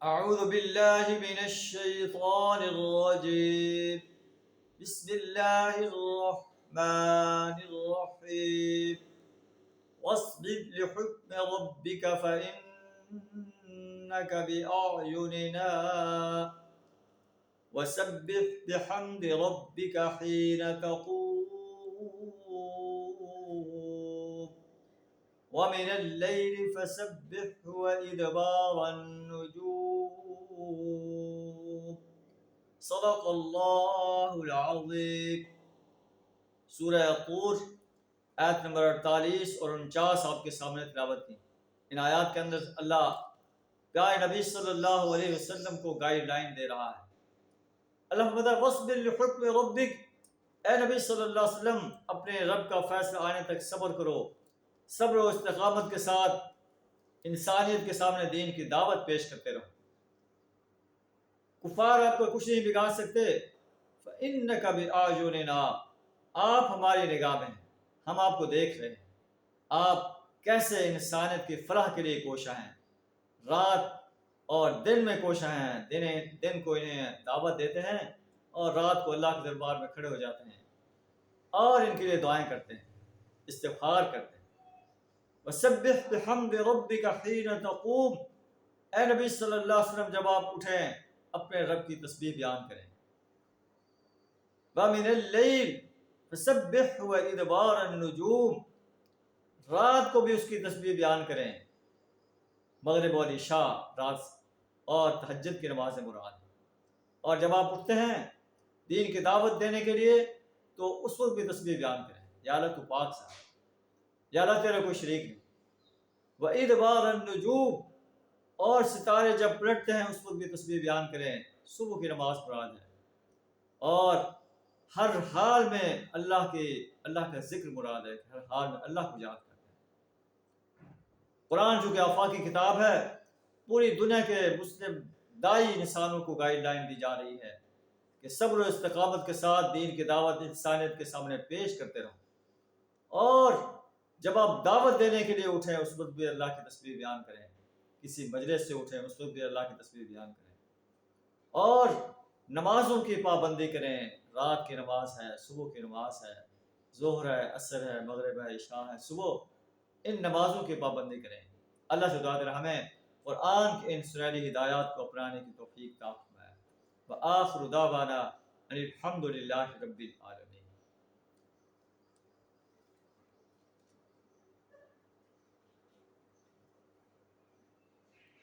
أعوذ بالله من الشيطان الرجيم. بسم الله الرحمن الرحيم. واصبر لحكم ربك فإنك بأعيننا وسبح بحمد ربك حين تقوم ومن الليل فسبح وإدبار النجوم. صدق اللہ العظیم. سورہ طور آیت نمبر 48 اور 49 آپ کے سامنے تلاوت کی. ان آیات کے اندر اللہ پیارے نبی صلی اللہ علیہ وسلم کو گائیڈ لائن دے رہا ہے. اللہ فرماتا ہے وَاصْبِرْ لِحُکْمِ رَبِّكَ، اے نبی صلی اللہ علیہ وسلم اپنے رب کا فیصلہ آنے تک صبر کرو. صبر و استقامت کے ساتھ انسانیت کے سامنے دین کی دعوت پیش کرتے رہو. کفار آپ کو کچھ نہیں بگاڑ سکتے. فَإِنَّكَ بِأَعْيُنِنَا، آپ ہماری نگاہ میں ہیں، ہم آپ کو دیکھ رہے ہیں. آپ کیسے انسانیت کی فلاح کے لیے کوشاں ہیں، رات اور دن میں کوشاں ہیں. دن کو انہیں دعوت دیتے ہیں اور رات کو اللہ کے دربار میں کھڑے ہو جاتے ہیں اور ان کے لیے دعائیں کرتے ہیں، استغفار کرتے ہیں. وَسَبِّحْ بِحَمْدِ رَبِّكَ حِينَ تَقُومُ، اے نبی صلی اللہ علیہ وسلم جب آپ اٹھیں اپنے رب کی تسبیح بیان کریں. وَمِنَ اللَّيْلِ فَسَبِّحْ وَإِدْبَارَ النُّجُومِ، رات کو بھی اس کی تسبیح بیان کریں. مغرب اور عشاء رات اور تہجد کی نماز مراد. اور جب آپ اٹھتے ہیں دین کی دعوت دینے کے لیے تو اس وقت بھی تسبیح بیان کریں. یا اللہ تو پاک صاحب، یا اللہ تیرا کوئی شریک نہیں. وَإِدْبَارَ النُّجُومِ، اور ستارے جب پلٹتے ہیں اس وقت بھی تسبیح بیان کریں. صبح کی نماز مراد ہے. اور ہر حال میں اللہ کا ذکر مراد ہے. ہر حال میں اللہ کو یاد کرتے ہیں. قرآن جو کہ آفاقی کتاب ہے، پوری دنیا کے مسلم دائی انسانوں کو گائیڈ لائن دی جا رہی ہے کہ صبر و استقامت کے ساتھ دین کی دعوت انسانیت کے سامنے پیش کرتے رہو. اور جب آپ دعوت دینے کے لیے اٹھیں اس وقت بھی اللہ کی تسبیح بیان کریں. کسی مجلس سے اٹھیں اس وقت بھی اللہ کی تسبیح بیان کریں. اور نمازوں کی پابندی کریں. رات کی نماز ہے، صبح کی نماز ہے، ظہر ہے، عصر ہے، مغرب ہے، عشاء ہے، صبح، ان نمازوں کی پابندی کریں. اللہ سے دعا کریں ہمیں قرآن کی ان سنہری ہدایات کو اپنانے کی توفیق عطا فرمائے. وآخر دعوانا ان الحمد للہ رب العالمین.